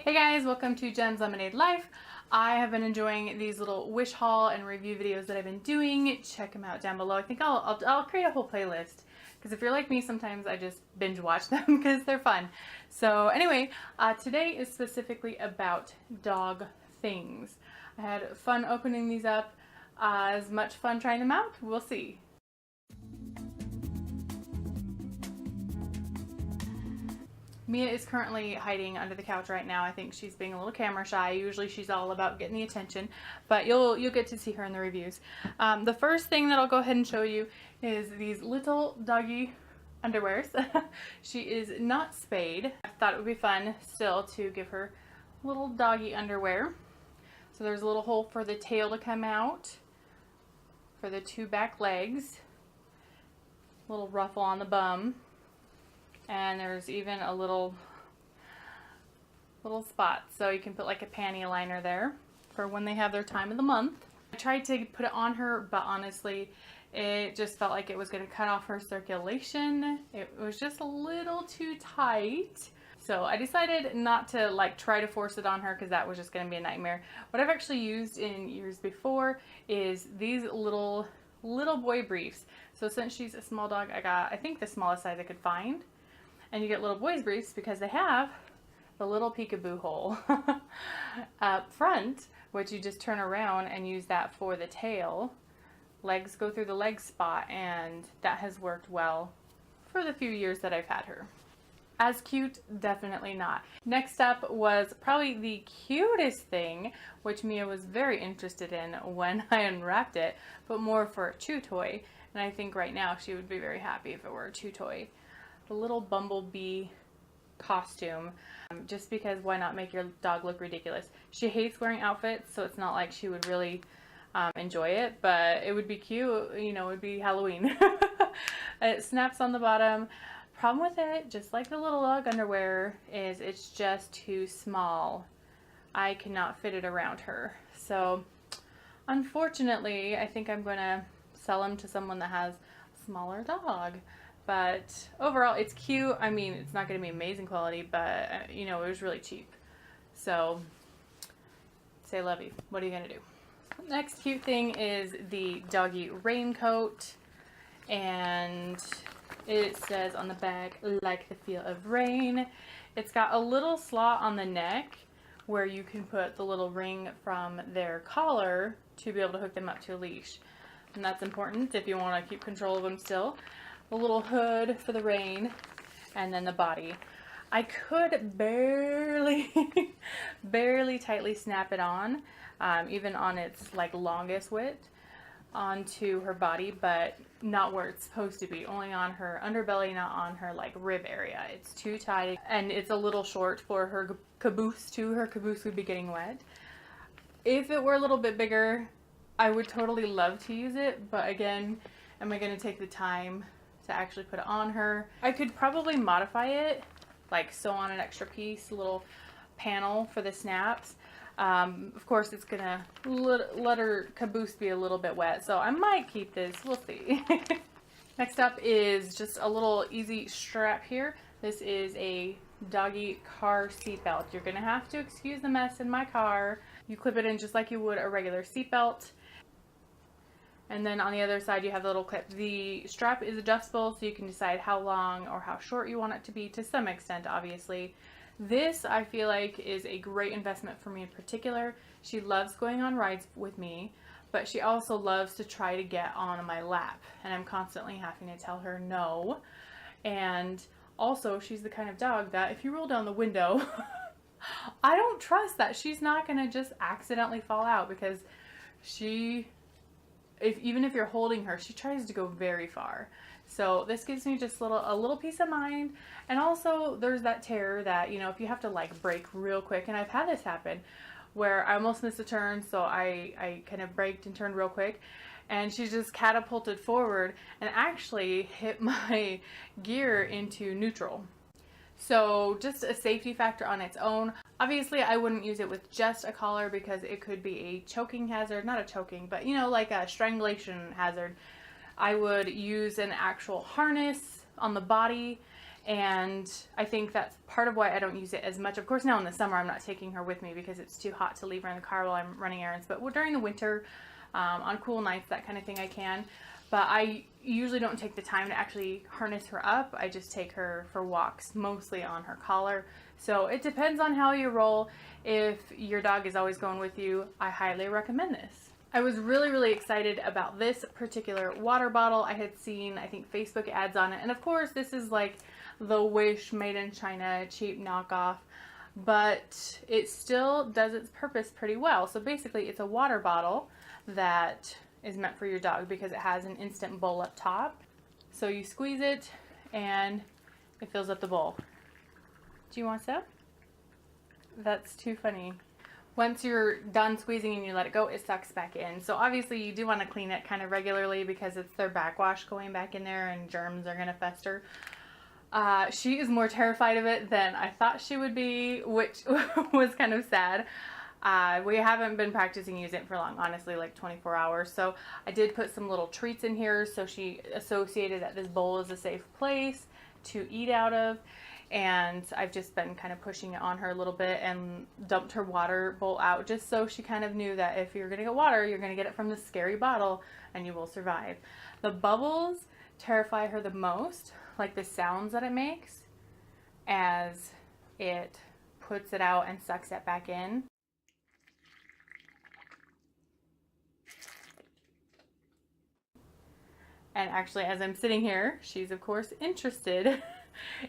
Hey guys, welcome to Jen's Lemonade Life. I have been enjoying these little wish haul and review videos that I've been doing. Check them out down below. I think I'll create a whole playlist because if you're like me, sometimes I just binge watch them because they're fun. So anyway, today is specifically about dog things. I had fun opening these up. As much fun trying them out? We'll see. Mia is currently hiding under the couch right now. I think she's being a little camera shy. Usually she's all about getting the attention, but you'll get to see her in the reviews. The first thing that I'll go ahead and show you is these little doggy underwears. She is not spayed. I thought it would be fun still to give her little doggy underwear. So there's a little hole for the tail to come out, for the two back legs, little ruffle on the bum. And there's even a little spot, so you can put like a panty liner there for when they have their time of the month. I tried to put it on her, but honestly it just felt like it was going to cut off her circulation. It was just a little too tight, so I decided not to like try to force it on her because that was just going to be a nightmare. What I've actually used in years before is these little boy briefs. So since she's a small dog, I got, I think, the smallest size I could find. And you get little boys briefs because they have the little peekaboo hole up front, which you just turn around and use that for the tail. Legs go through the leg spot, and that has worked well for the few years that I've had her. As cute? Definitely not. Next up was probably the cutest thing, which Mia was very interested in when I unwrapped it, but more for a chew toy. And I think right now she would be very happy if it were a chew toy. The little bumblebee costume, just because why not make your dog look ridiculous? She hates wearing outfits, so it's not like she would really enjoy it, but it would be cute, you know, it would be Halloween. It snaps on the bottom. Problem with it, just like the little dog underwear, is it's just too small. I cannot fit it around her. So unfortunately, I think I'm gonna sell them to someone that has a smaller dog. But overall, it's cute. I mean, it's not going to be amazing quality, but, you know, it was really cheap. So, say lovey. What are you going to do? Next cute thing is the doggy raincoat. And it says on the back, like the feel of rain. It's got a little slot on the neck where you can put the little ring from their collar to be able to hook them up to a leash. And that's important if you want to keep control of them still. A little hood for the rain, and then the body. I could barely tightly snap it on, even on its like longest width onto her body, but not where it's supposed to be, only on her underbelly, not on her like rib area. It's too tight, and it's a little short for her caboose too. Her caboose would be getting wet. If it were a little bit bigger, I would totally love to use it, but again, am I going to take the time to actually put it on her? I could probably modify it, like sew on an extra piece, a little panel for the snaps. Of course, it's gonna let her caboose be a little bit wet, so I might keep this. We'll see. Next up is just a little easy strap here. This is a doggy car seatbelt. You're gonna have to excuse the mess in my car. You clip it in just like you would a regular seatbelt. And then on the other side, you have the little clip. The strap is adjustable, so you can decide how long or how short you want it to be, to some extent, obviously. This, I feel like, is a great investment for me in particular. She loves going on rides with me, but she also loves to try to get on my lap, and I'm constantly having to tell her no. And also, she's the kind of dog that if you roll down the window, I don't trust that she's not going to just accidentally fall out, because she... even if you're holding her, she tries to go very far. So this gives me just a little peace of mind. And also there's that terror that, you know, if you have to like brake real quick, and I've had this happen where I almost missed a turn, so I kind of braked and turned real quick, and she just catapulted forward and actually hit my gear into neutral. So just a safety factor on its own. Obviously, I wouldn't use it with just a collar because it could be a choking hazard. Not a choking, but you know, like a strangulation hazard. I would use an actual harness on the body And I think that's part of why I don't use it as much. Of course, now in the summer, I'm not taking her with me because it's too hot to leave her in the car while I'm running errands. But during the winter, on cool nights, that kind of thing, I can. But I usually don't take the time to actually harness her up. I just take her for walks, mostly on her collar. So it depends on how you roll. If your dog is always going with you, I highly recommend this. I was really excited about this particular water bottle. I had seen, I think, Facebook ads on it. And of course, this is like the Wish made in China cheap knockoff, but it still does its purpose pretty well. So basically, it's a water bottle that is meant for your dog because it has an instant bowl up top. So you squeeze it and it fills up the bowl. Do you want some? That's too funny. Once you're done squeezing and you let it go, it sucks back in. So obviously you do want to clean it kind of regularly because it's their backwash going back in there and germs are going to fester. She is more terrified of it than I thought she would be, which was kind of sad. We haven't been practicing using it for long, honestly, like 24 hours. So I did put some little treats in here so she associated that this bowl is a safe place to eat out of. And I've just been kind of pushing it on her a little bit and dumped her water bowl out just so she kind of knew that if you're going to get water, you're going to get it from this scary bottle and you will survive. The bubbles terrify her the most, like the sounds that it makes as it puts it out and sucks it back in. And actually, as I'm sitting here, she's of course interested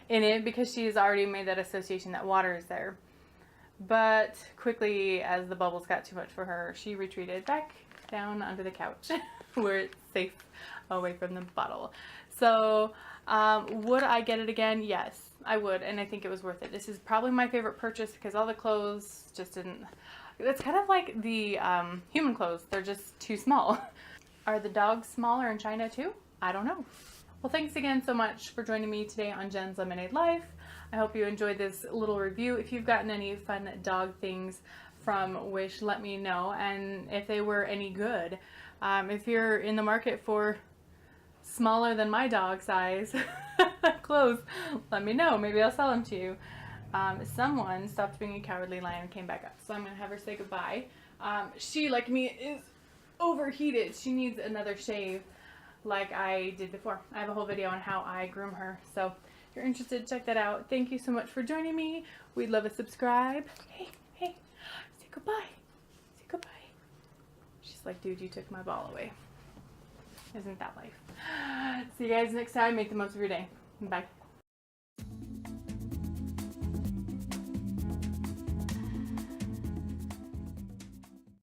in it because she's already made that association that water is there. But quickly, as the bubbles got too much for her, she retreated back down under the couch where it's safe away from the bottle. So would I get it again? Yes, I would, and I think it was worth it. This is probably my favorite purchase because all the clothes just didn't. It's kind of like the human clothes. They're just too small. Are the dogs smaller in China too? I don't know. Well, thanks again so much for joining me today on Jen's Lemonade Life. I hope you enjoyed this little review. If you've gotten any fun dog things from Wish, let me know, and if they were any good. If you're in the market for smaller than my dog size clothes, let me know. Maybe I'll sell them to you. Someone stopped being a cowardly lion and came back up, so I'm going to have her say goodbye. She, like me, is overheated. She needs another shave like I did before. I have a whole video on how I groom her, so if you're interested, check that out. Thank you so much for joining me. We'd love a subscribe. Hey, say goodbye. Say goodbye. She's like, dude, you took my ball away. Isn't that life? See you guys next time. Make the most of your day. Bye.